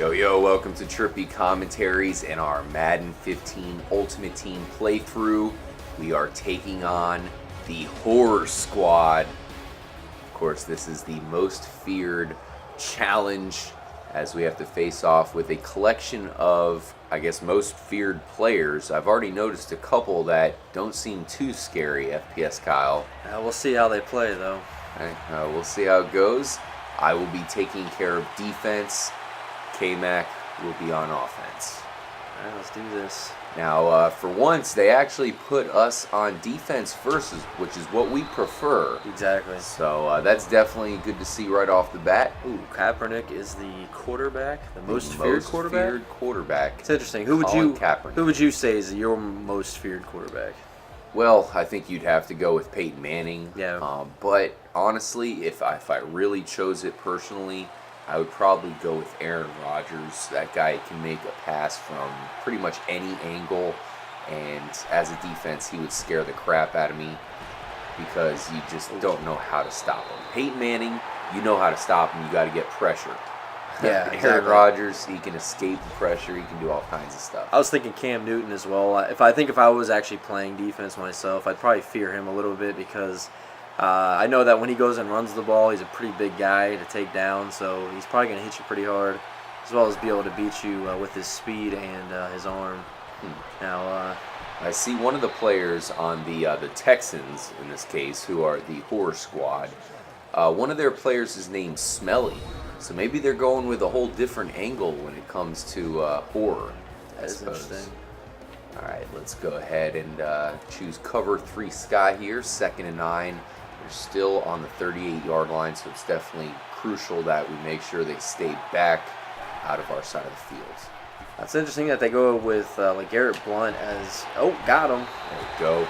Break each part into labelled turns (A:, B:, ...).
A: Yo, welcome to Trippy Commentaries and our Madden 15 Ultimate Team playthrough. We are taking on the Horror Squad. Of course, this is the most feared challenge as we have to face off with a collection of, I guess, most feared players. I've already noticed a couple that don't seem too scary, FPS Kyle.
B: We'll see how they play, though.
A: Okay, we'll see how it goes. I will be taking care of defense. KMAC will be on offense.
B: All right, let's do this.
A: Now, for once, they actually put us on defense first, which is what we prefer.
B: Exactly.
A: So that's definitely good to see right off the bat.
B: Ooh, Kaepernick is the quarterback, the most feared quarterback. It's interesting. Who would you say is your most feared quarterback?
A: Well, I think you'd have to go with Peyton Manning.
B: Yeah.
A: But honestly, if I really chose it personally, I would probably go with Aaron Rodgers. That guy can make a pass from pretty much any angle, and as a defense, he would scare the crap out of me because you just don't know how to stop him. Peyton Manning, you know how to stop him. You got to get pressure.
B: Yeah,
A: Aaron
B: exactly.
A: Rodgers, he can escape the pressure. He can do all kinds of stuff.
B: I was thinking Cam Newton as well. If I was actually playing defense myself, I'd probably fear him a little bit because I know that when he goes and runs the ball, he's a pretty big guy to take down, so he's probably going to hit you pretty hard, as well as be able to beat you with his speed and his arm. Now,
A: I see one of the players on the Texans, in this case, who are the Horror Squad. One of their players is named Smelly, so maybe they're going with a whole different angle when it comes to horror.
B: That is interesting.
A: All right, let's go ahead and choose cover 3 Sky here, 2nd and 9. They're still on the 38-yard line, so it's definitely crucial that we make sure they stay back out of our side of the field.
B: That's interesting that they go with Garrett Blunt as... Oh, got him.
A: There we go.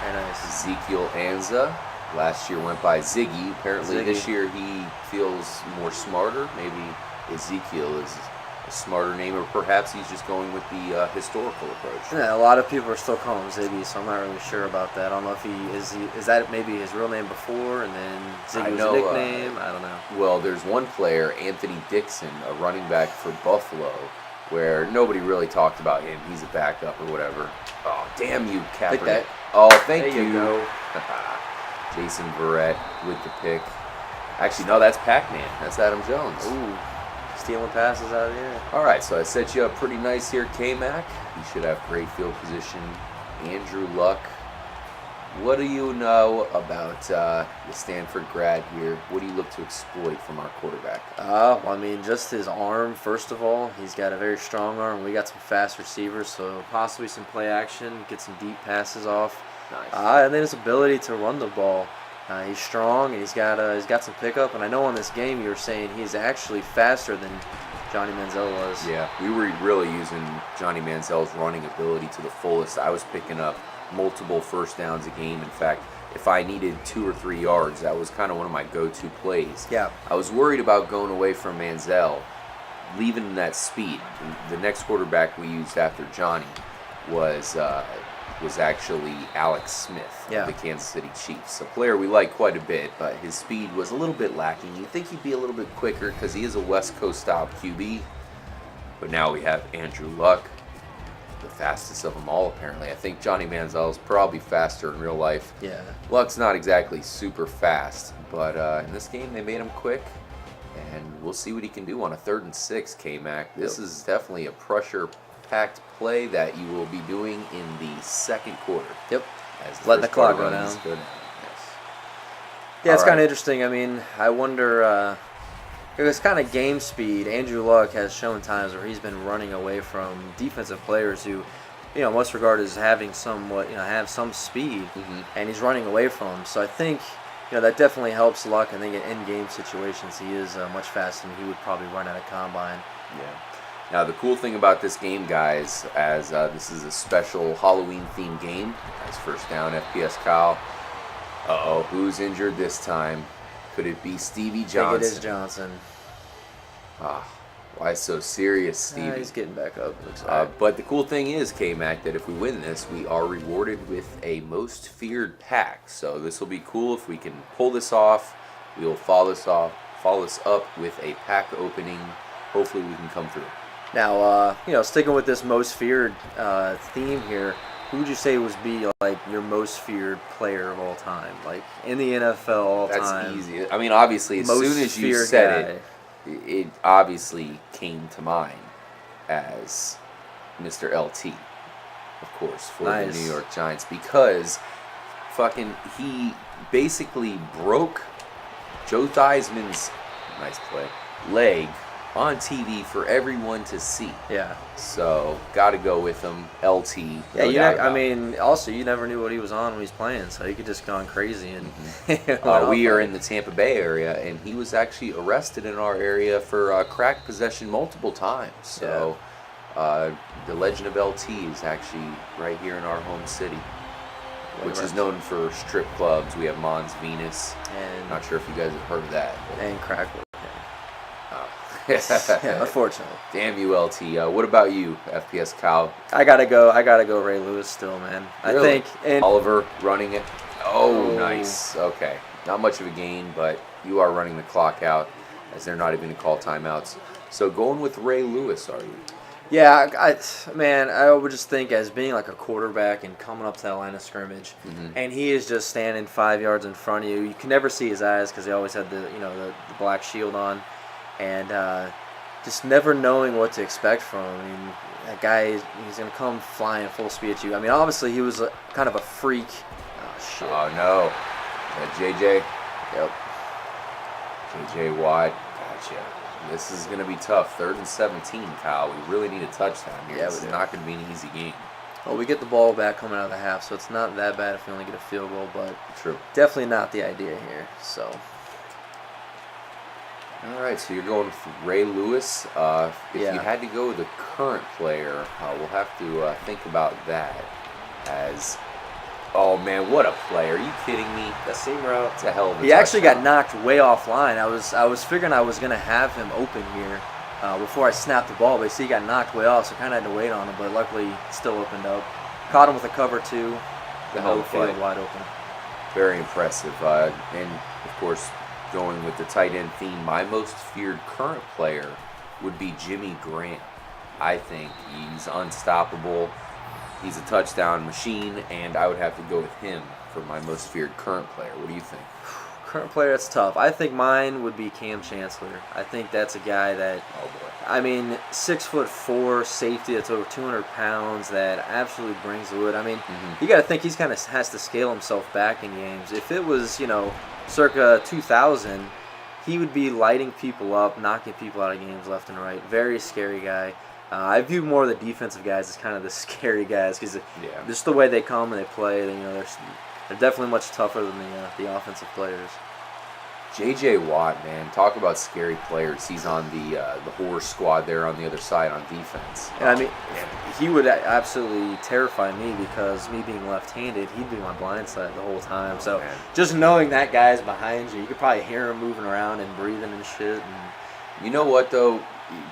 B: Very nice.
A: Ezekiel Anza. Last year went by Ziggy. Apparently this year he feels more smarter. Maybe Ezekiel is a smarter name, or perhaps he's just going with the historical approach.
B: Yeah, a lot of people are still calling him Ziggy, so I'm not really sure about that. I don't know if is that maybe his real name before, and then Ziggy was a nickname. I don't know.
A: Well, there's one player, Anthony Dixon, a running back for Buffalo, where nobody really talked about him. He's a backup or whatever. Oh, damn you, Kaepernick. Oh, thank you.
B: Go.
A: Jason Verrett with the pick. Actually, no, that's Pac-Man. That's Adam Jones.
B: Ooh. Stealing passes out of the air.
A: All right, so I set you up pretty nice here, KMAC. You should have great field position. Andrew Luck. What do you know about the Stanford grad here? What do you look to exploit from our quarterback?
B: Well, I mean, just his arm, first of all. He's got a very strong arm. We got some fast receivers, so possibly some play action, get some deep passes off.
A: Nice.
B: And then his ability to run the ball. He's strong, and he's got some pickup. And I know on this game you were saying he's actually faster than Johnny Manziel was.
A: Yeah, we were really using Johnny Manziel's running ability to the fullest. I was picking up multiple first downs a game. In fact, if I needed 2 or 3 yards, that was kind of one of my go-to plays.
B: Yeah.
A: I was worried about going away from Manziel, leaving that speed. The next quarterback we used after Johnny was actually Alex Smith of the Kansas City Chiefs. A player we like quite a bit, but his speed was a little bit lacking. You'd think he'd be a little bit quicker because he is a West Coast style QB. But now we have Andrew Luck, the fastest of them all apparently. I think Johnny Manziel is probably faster in real life.
B: Yeah.
A: Luck's not exactly super fast, but in this game they made him quick. And we'll see what he can do on a 3rd and 6, KMAC. This is definitely a pressure-packed play that you will be doing in the 2nd quarter.
B: Yep.
A: Letting
B: the clock go down.
A: Yes.
B: Yeah, it's kind of interesting. I mean, I wonder, it was kind of game speed. Andrew Luck has shown times where he's been running away from defensive players who, most regarded as having somewhat, have some speed, and he's running away from them. So I think, that definitely helps Luck. I think in in-game situations, he is much faster than he would probably run at a combine.
A: Yeah. Now, the cool thing about this game, guys, as this is a special Halloween-themed game, as first down, FPS Kyle. Uh-oh, who's injured this time? Could it be Stevie Johnson?
B: I think it is Johnson.
A: Why so serious, Stevie?
B: He's getting back up, looks like.
A: But the cool thing is, KMAC, that if we win this, we are rewarded with a most feared pack. So this will be cool if we can pull this off. We will follow this up with a pack opening hopefully we can come through.
B: Now, sticking with this most feared theme here, who would you say would be like your most feared player of all time, like in the NFL all time?
A: That's easy. I mean, obviously, as soon as you said it obviously came to mind as Mr. LT, of course, for the New York Giants, because he basically broke Joe Theismann's leg on TV for everyone to see.
B: Yeah.
A: So, got to go with him, LT.
B: Yeah, also, you never knew what he was on when he was playing, so he could just gone crazy. And
A: we are in the Tampa Bay area, and he was actually arrested in our area for crack possession multiple times. So, the legend of LT is actually right here in our home city, which is known for strip clubs. We have Mons Venus. And not sure if you guys have heard of that.
B: And crack.
A: Yeah,
B: unfortunately.
A: Damn you, LT. What about you, FPS Kyle?
B: I gotta go Ray Lewis still, man.
A: Really?
B: I think
A: Oliver running it. Oh, nice. Okay, not much of a gain, but you are running the clock out, as they're not even going to call timeouts. So going with Ray Lewis, are you?
B: Yeah, I would just think as being like a quarterback and coming up to that line of scrimmage, and he is just standing 5 yards in front of you. You can never see his eyes because he always had the black shield on. And just never knowing what to expect from him. I mean, that guy, he's going to come flying full speed at you. I mean, obviously, he was kind of a freak. Oh, shit.
A: Oh, no. JJ?
B: Yep.
A: JJ Watt. Gotcha. This is going to be tough. 3rd and 17, Kyle. We really need a touchdown here. This is not going to be an easy game.
B: Well, we get the ball back coming out of the half, so it's not that bad if we only get a field goal, but
A: true.
B: Definitely not the idea here, so...
A: All right, so you're going with Ray Lewis. If you had to go with a current player, we'll have to think about that as, oh man, what a player. Are you kidding me?
B: That seam route.
A: It's a hell of a touchdown.
B: He actually got knocked way offline. I was figuring I was going to have him open here before I snapped the ball, but he got knocked way off, so I kind of had to wait on him, but luckily he still opened up. Caught him with a cover two. The whole field wide open.
A: Very impressive. And, of course, going with the tight end theme, my most feared current player would be Jimmy Graham. I think he's unstoppable. He's a touchdown machine, and I would have to go with him for my most feared current player. What do you think?
B: Current player, that's tough. I think mine would be Cam Chancellor. I think that's a guy that, 6'4" safety that's over 200 pounds that absolutely brings the wood. I mean, you got to think he's kind of has to scale himself back in games. If it was, circa 2000, he would be lighting people up, knocking people out of games left and right. Very scary guy. I view more of the defensive guys as kind of the scary guys because just the way they come and they play, they're definitely much tougher than the offensive players. J.J.
A: Watt, man, talk about scary players. He's on the horror squad there on the other side on defense.
B: And I mean, he would absolutely terrify me because me being left-handed, he'd be my blind side the whole time. So just knowing that guy's behind you, you could probably hear him moving around and breathing and shit. And
A: you know what, though?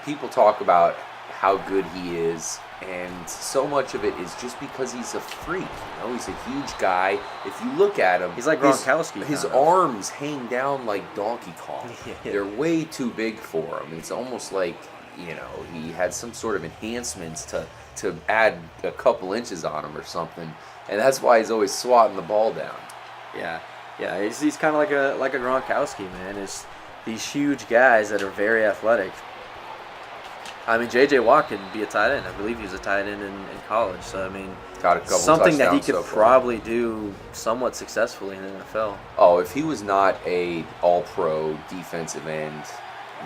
A: People talk about how good he is, and so much of it is just because he's a freak. He's a huge guy. If you look at him,
B: he's like Gronkowski.
A: His arms hang down like Donkey Kong. They're way too big for him. It's almost like he had some sort of enhancements to add a couple inches on him or something, and that's why he's always swatting the ball down.
B: Yeah. He's kind of like a Gronkowski, man. It's these huge guys that are very athletic. I mean, J.J. Watt could be a tight end. I believe he was a tight end in college. So, I mean,
A: got a couple
B: something that he could probably do somewhat successfully in the NFL.
A: Oh, if he was not a all-pro defensive end,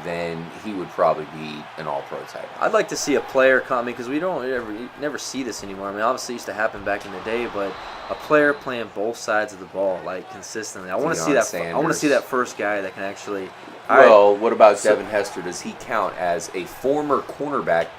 A: then he would probably be an all-pro tight end.
B: I'd like to see a player come, because we never see this anymore. I mean, obviously it used to happen back in the day, but a player playing both sides of the ball, like, consistently. I want to see that. I want to see that first guy that can actually.
A: Well, what about Devin Hester? Does he count as a former cornerback?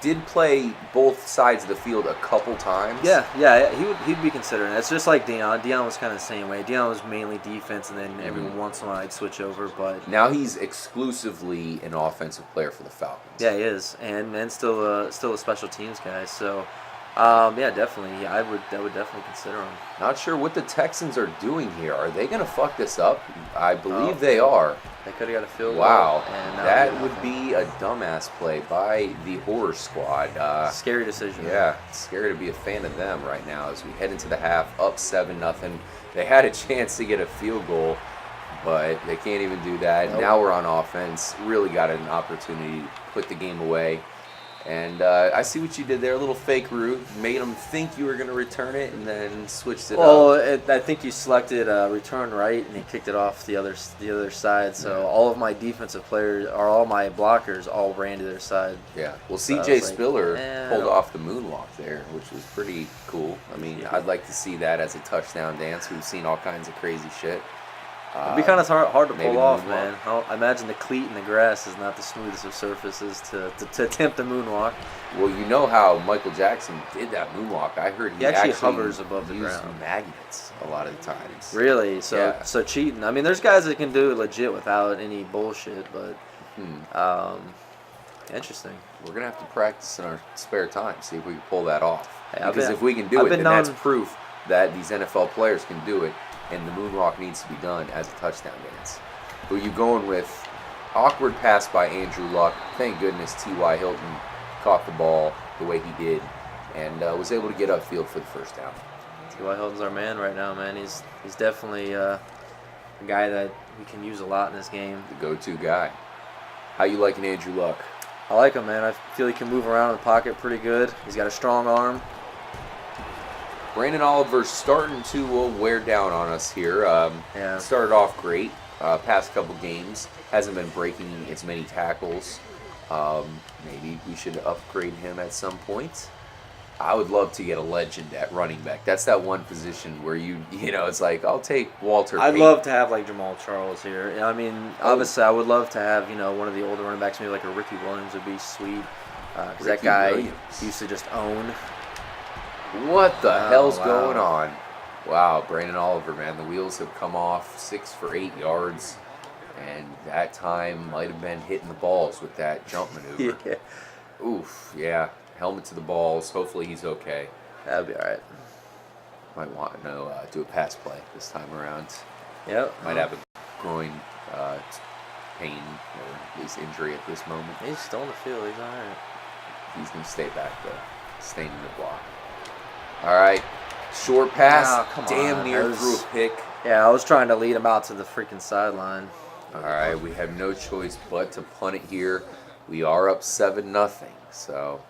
A: Did play both sides of the field a couple times.
B: Yeah, he'd be considered. It's just like Deion. Deion was kind of the same way. Deion was mainly defense, and then every once in a while I'd switch over. But
A: now he's exclusively an offensive player for the Falcons.
B: Yeah, he is, and still a special teams guy. So Yeah, definitely. Yeah, I would definitely consider him.
A: Not sure what the Texans are doing here. Are they going to fuck this up? I believe they are.
B: They could have got a field goal.
A: Wow,
B: and
A: that would be a dumbass play by the horror squad.
B: Scary decision.
A: Yeah, it's scary to be a fan of them right now as we head into the half, up 7-0. They had a chance to get a field goal, but they can't even do that.
B: Nope.
A: Now we're on offense. Really got an opportunity to put the game away. And I see what you did there, a little fake route. Made them think you were going to return it and then switched it up.
B: Well, I think you selected return right and he kicked it off the other side. So all of my defensive players, or all my blockers, all ran to their side.
A: Yeah. Well,
B: So
A: CJ
B: like,
A: Spiller pulled off the moonwalk there, which was pretty cool. I mean,
B: Yeah.
A: I'd like to see that as a touchdown dance. We've seen all kinds of crazy shit.
B: It'd be kind of hard to
A: maybe
B: pull off,
A: moonwalk.
B: man. I imagine the cleat in the grass is not the smoothest of surfaces to attempt the moonwalk.
A: Well, you know how Michael Jackson did that moonwalk. I heard he
B: actually hovers above the
A: used
B: ground.
A: magnets a lot of the times.
B: Really? So
A: Yeah.
B: so cheating. I mean, there's guys that can do it legit without any bullshit, but interesting.
A: We're gonna have to practice in our spare time, see if we can pull that off.
B: Hey,
A: Because if we can do
B: I've
A: it,
B: been
A: then that's
B: known-
A: proof that these NFL players can do it, and the moonwalk needs to be done as a touchdown dance. Who are you going with? Awkward pass by Andrew Luck. Thank goodness T.Y. Hilton caught the ball the way he did and was able to get upfield for the first down.
B: T.Y. Hilton's our man right now, man. He's definitely a guy that we can use a lot in this game.
A: The go-to guy. How you liking Andrew Luck?
B: I like him, man. I feel he can move around in the pocket pretty good. He's got a strong arm.
A: Brandon Oliver's starting to wear down on us here.
B: Yeah.
A: Started off great. Past couple games hasn't been breaking as many tackles. Maybe we should upgrade him at some point. I would love to get a legend at running back. That's that one position where you know, it's like, I'll take Walter
B: I'd
A: Payton.
B: love to have like Jamal Charles here. I mean, obviously, I would love to have one of the older running backs, maybe like a Ricky Williams would be sweet, because that
A: Ricky
B: guy
A: Williams.
B: used to just own.
A: What the hell's
B: wow.
A: going on? Wow, Brandon Oliver, man. The wheels have come off. 6 for 8 yards. And that time might have been hitting the balls with that jump maneuver.
B: Yeah,
A: Oof, yeah. Helmet to the balls. Hopefully he's okay.
B: that'd be all right.
A: Might want to do a pass play this time around.
B: Yep.
A: Might have a groin pain or at least injury at this moment.
B: He's still in the field. He's all right.
A: He's going to stay back, though. Staying in the block. All right. Short pass.
B: Oh, come
A: Damn
B: on.
A: near
B: That was-
A: threw a pick.
B: Yeah, I was trying to lead him out to the freaking sideline.
A: All right. We have no choice but to punt it here. We are up 7-0. So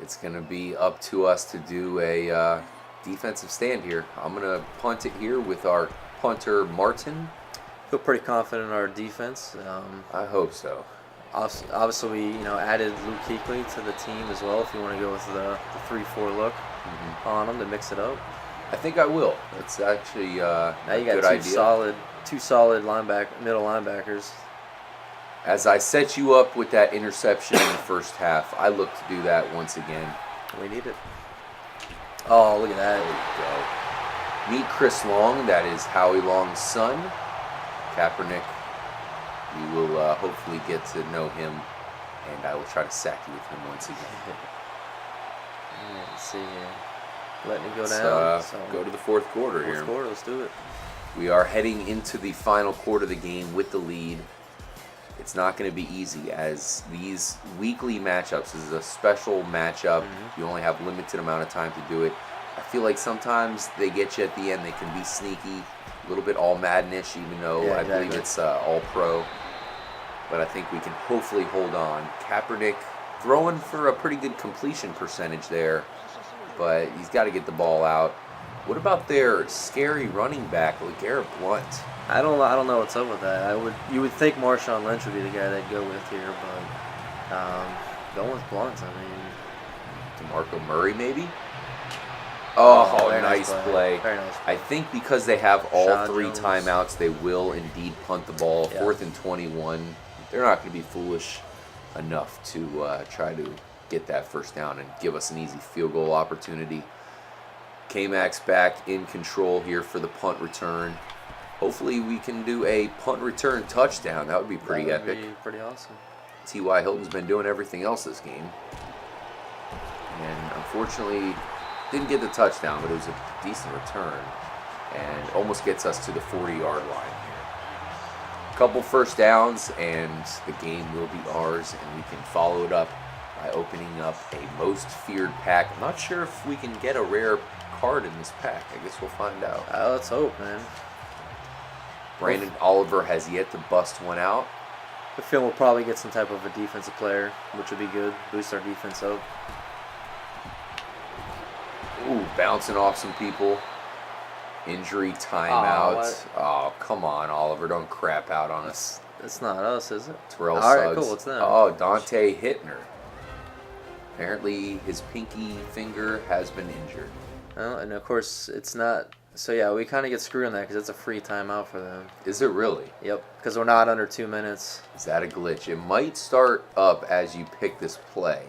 A: it's going to be up to us to do a defensive stand here. I'm going to punt it here with our punter, Martin.
B: Feel pretty confident in our defense.
A: I hope so.
B: Obviously, we added Luke Kuechly to the team as well. If you want to go with the 3-4 look on him to mix it up.
A: I think I will. It's actually
B: Now
A: a
B: you got
A: good idea.
B: two solid middle linebackers.
A: As I set you up with that interception in the first half, I look to do that once again.
B: We need it. Oh, look at
A: There
B: that.
A: we go. Meet Chris Long. That is Howie Long's son, Kaepernick. You will hopefully get to know him, and I will try to sack you with him once again.
B: Let's see here. Letting it go
A: Let's
B: down. So,
A: go to the fourth quarter here.
B: fourth quarter, let's do it.
A: We are heading into the final quarter of the game with the lead. It's not going to be easy as these weekly matchups is a special matchup. You only have limited amount of time to do it. I feel like sometimes they get you at the end. They can be sneaky, a little bit all Madden-ish, even though
B: Yeah,
A: I
B: exactly.
A: believe it's all pro. But I think we can hopefully hold on. Kaepernick throwing for a pretty good completion percentage there, but he's got to get the ball out. What about their scary running back, LeGarrette Blount?
B: I don't know what's up with that. You would think Marshawn Lynch would be the guy they'd go with here, but going with Blunt, I mean.
A: DeMarco Murray, maybe? Oh,
B: very
A: nice play.
B: Very nice play.
A: I think because they have all
B: Shaw
A: 3
B: Jones.
A: timeouts, they will indeed punt the ball.
B: Yeah.
A: 4th and 21. They're not going to be foolish enough to try to get that first down and give us an easy field goal opportunity. KMAC's back in control here for the punt return. Hopefully we can do a punt return touchdown. That would be pretty
B: That would
A: epic.
B: be pretty awesome.
A: T.Y. Hilton's been doing everything else this game. And unfortunately, Didn't get the touchdown, but it was a decent return. And almost gets us to the 40-yard line here. Couple first downs, and the game will be ours, and we can follow it up by opening up a most feared pack. I'm not sure if we can get a rare card in this pack. I guess we'll find out.
B: Let's hope, man.
A: Brandon Oliver has yet to bust one out.
B: I feel we'll probably get some type of a defensive player, which would be good. Boost our defense up.
A: Ooh, bouncing off some people. Injury timeout. Oh, come on, Oliver. Don't crap out on us.
B: It's not us, is it?
A: Terrell
B: All
A: Suggs.
B: right, cool. It's them.
A: Oh, Dante Hittner. Apparently, his pinky finger has been injured.
B: Well, and of course, it's not. So, yeah, we kind of get screwed on that because it's a free timeout for them.
A: Is it really?
B: Yep, because we're not under 2 minutes.
A: Is that a glitch? It might start up as you pick this play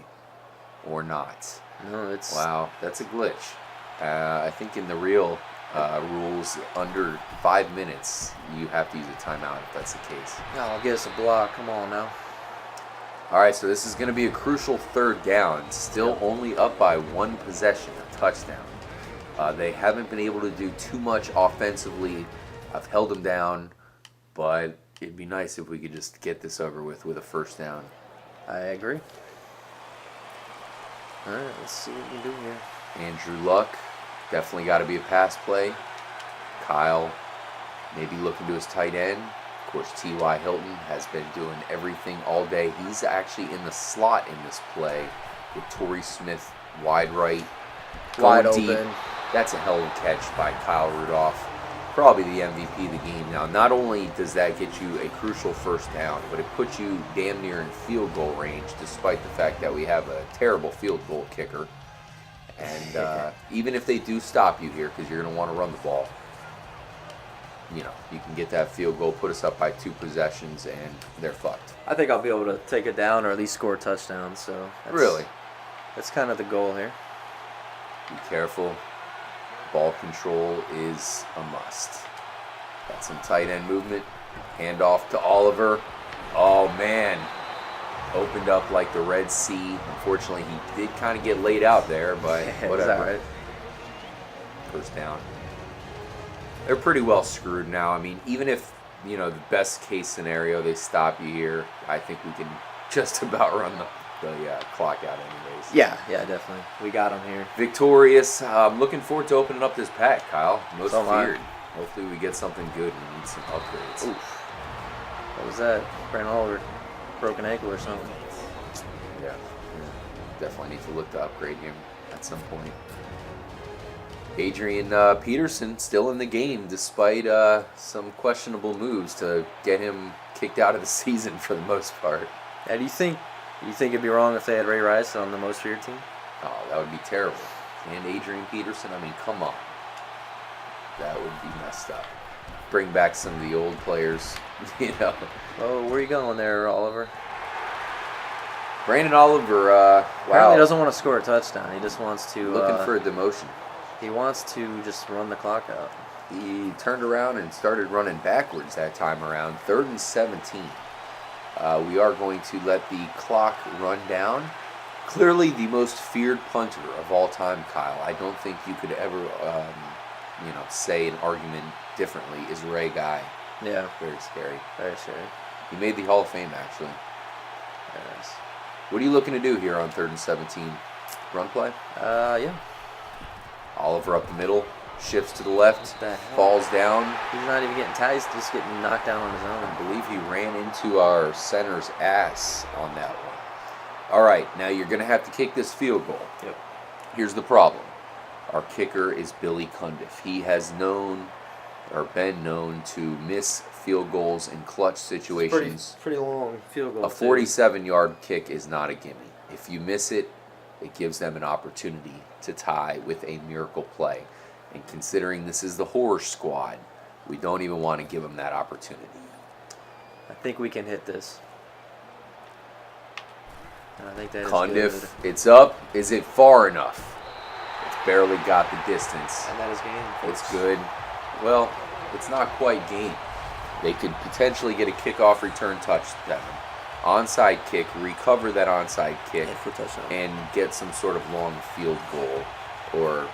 A: or not.
B: No, it's...
A: Wow, that's a glitch. I think in the real rules, under 5 minutes, you have to use a timeout if that's the case.
B: No, I'll get us a block. Come on now.
A: All right, so this is going to be a crucial third down. Still only up by one possession, a touchdown. They haven't been able to do too much offensively. I've held them down, but it'd be nice if we could just get this over with a first down.
B: I agree. All right, let's see what we can do here.
A: Andrew Luck, definitely got to be a pass play. Kyle, maybe looking to his tight end. Of course, T.Y. Hilton has been doing everything all day. He's actually in the slot in this play with Torrey Smith wide right.
B: Wide
A: Going
B: open.
A: deep. That's a hell of a catch by Kyle Rudolph. Probably the MVP of the game. Now, not only does that get you a crucial first down, but it puts you damn near in field goal range, despite the fact that we have a terrible field goal kicker. And even if they do stop you here, because you're going to want to run the ball, you know, you can get that field goal, put us up by 2 possessions, and they're fucked.
B: I think I'll be able to take it down or at least score a touchdown. So
A: Really?
B: That's kind of the goal here.
A: Be careful. Ball control is a must. Got some tight end movement. Hand off to Oliver. Oh, man. Opened up like the Red Sea. Unfortunately, he did kind of get laid out there, but whatever.
B: Is that right?
A: First down. They're pretty well screwed now. I mean, even if, you know, the best case scenario, they stop you here, I think we can just about run the clock out anyways.
B: Yeah, definitely. We got him here.
A: Victorious. I'm looking forward to opening up this pack, Kyle. Most
B: So am I.
A: feared. Hopefully we get something good. We need some upgrades.
B: Oof. What was that? Brandon Oliver, broken ankle or something.
A: Yeah. Definitely need to look to upgrade him at some point. Adrian Peterson still in the game despite some questionable moves to get him kicked out of the season for the most part.
B: Yeah, do you think it'd be wrong if they had Ray Rice on the most feared team?
A: Oh, that would be terrible. And Adrian Peterson, I mean, come on. That would be messed up. Bring back some of the old players, you know.
B: Oh, where are you going there, Oliver?
A: Brandon Oliver,
B: Apparently
A: wow.
B: he doesn't want to score a touchdown. He just wants to...
A: Looking for a demotion.
B: He wants to just run the clock out.
A: He turned around and started running backwards that time around. 3rd and 17. We are going to let the clock run down. Clearly the most feared punter of all time, Kyle. I don't think you could ever, say an argument differently. Is Ray Guy.
B: Yeah.
A: Very scary.
B: Very scary.
A: He made the Hall of Fame, actually.
B: Yes.
A: What are you looking to do here on 3rd and 17? Run play?
B: Yeah.
A: Oliver up the middle. Shifts to the left.
B: What the hell?
A: Falls down.
B: He's not even getting tied. He's just getting knocked down on his
A: I
B: own.
A: believe he ran into our center's ass on that one. All right, now you're going to have to kick this field goal.
B: Yep.
A: Here's the problem. Our kicker is Billy Cundiff. He has been known to miss field goals in clutch situations.
B: Pretty long field goal.
A: A 47-yard kick is not a gimme. If you miss it, it gives them an opportunity to tie with a miracle play. And considering this is the horror squad, we don't even want to give them that opportunity.
B: I think we can hit this. And I think that is
A: Cundiff,
B: good.
A: it's up. Is it far enough? It's barely got the distance.
B: And that is game.
A: It's good. Well, it's not quite game. They could potentially get a kickoff return touchdown. Onside kick, recover that onside kick,
B: And for touchdown.
A: and get some sort of long field goal or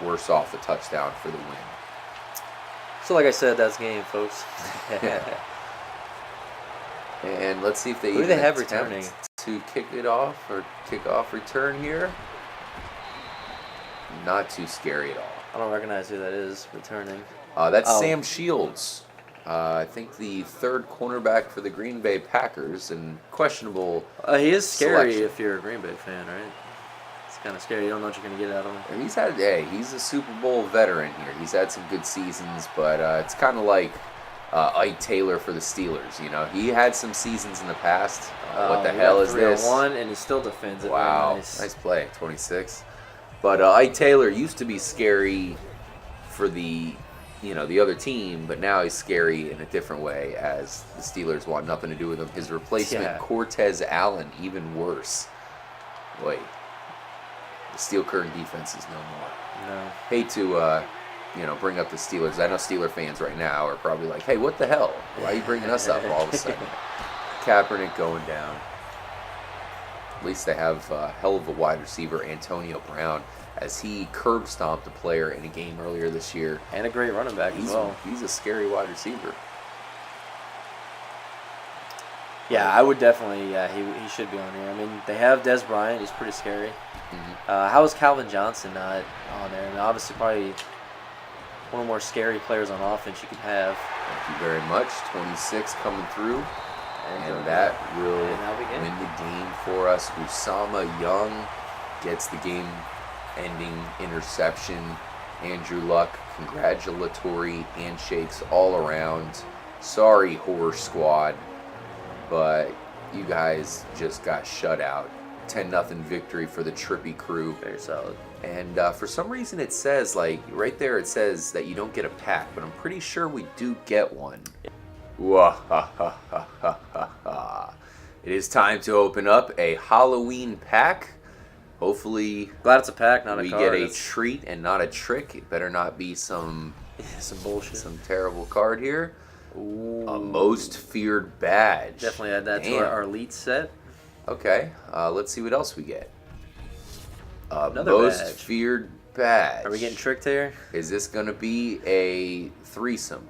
A: worse off, a touchdown for the win.
B: So like I said, that's game, folks.
A: And let's see if they
B: Who do
A: even
B: they have
A: attempt
B: returning
A: to kick it off or kick off return here. Not too scary at all.
B: I don't recognize who that is returning.
A: That's Sam Shields. I think the third cornerback for the Green Bay Packers, and questionable.
B: He is scary
A: selection.
B: if you're a Green Bay fan, right? It's kind of scary. You don't know what you're going to get out of him.
A: He's a Super Bowl veteran here. He's had some good seasons, but it's kind of like Ike Taylor for the Steelers. You know, he had some seasons in the past. What the hell is this?
B: 3-1, and he still defends it.
A: Wow,
B: Nice.
A: nice play, 26. But Ike Taylor used to be scary for the other team, but now he's scary in a different way as the Steelers want nothing to do with him. His replacement, Cortez Allen, even worse. Wait, the Steel Curtain defense is no more.
B: No.
A: Hate to, bring up the Steelers. I know Steeler fans right now are probably like, hey, what the hell? Why are you bringing us up all of a sudden? Kaepernick going down. At least they have a hell of a wide receiver, Antonio Brown, as he curb stomped a player in a game earlier this year.
B: And a great running back as well.
A: He's a scary wide receiver.
B: Yeah, I would definitely. Yeah, he should be on here. I mean, they have Des Bryant. He's pretty scary.
A: Mm-hmm.
B: How is Calvin Johnson not on there? I mean, obviously, probably one of the more scary players on offense you could have.
A: Thank you very much. 26 coming through. And that will win the game for us. Usama Young gets the game-ending interception. Andrew Luck, congratulatory handshakes all around. Sorry, Horror Squad, but you guys just got shut out. 10-0 victory for the Trippy crew.
B: Very solid.
A: And for some reason it says, right there it says that you don't get a pack, but I'm pretty sure we do get one. It is time to open up a Halloween pack. Hopefully,
B: glad it's a pack, not a card.
A: We get a treat and not a trick. It better not be some
B: bullshit,
A: some terrible card here.
B: Ooh.
A: A most feared badge.
B: Definitely add that to our elite set.
A: Okay, let's see what else we get.
B: Another
A: most
B: badge.
A: Feared badge.
B: Are we getting tricked here?
A: Is this going to be a threesome?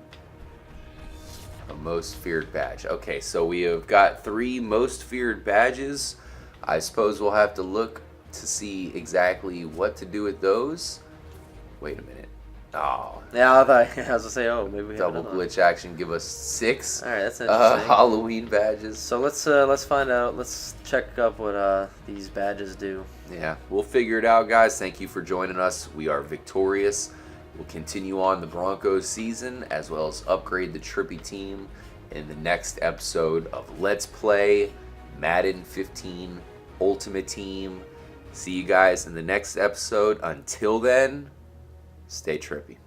A: A most feared badge. Okay, so we have got 3 most feared badges. I suppose we'll have to look to see exactly what to do with those. Wait a minute. Oh.
B: Yeah, I was going to say, maybe we have
A: double glitch action. Give us 6.
B: All right, that's interesting.
A: Halloween badges.
B: So let's find out. Let's check up what these badges do.
A: Yeah, we'll figure it out, guys. Thank you for joining us. We are victorious. We'll continue on the Broncos season as well as upgrade the Trippy team in the next episode of Let's Play Madden 15 Ultimate Team. See you guys in the next episode. Until then, stay trippy.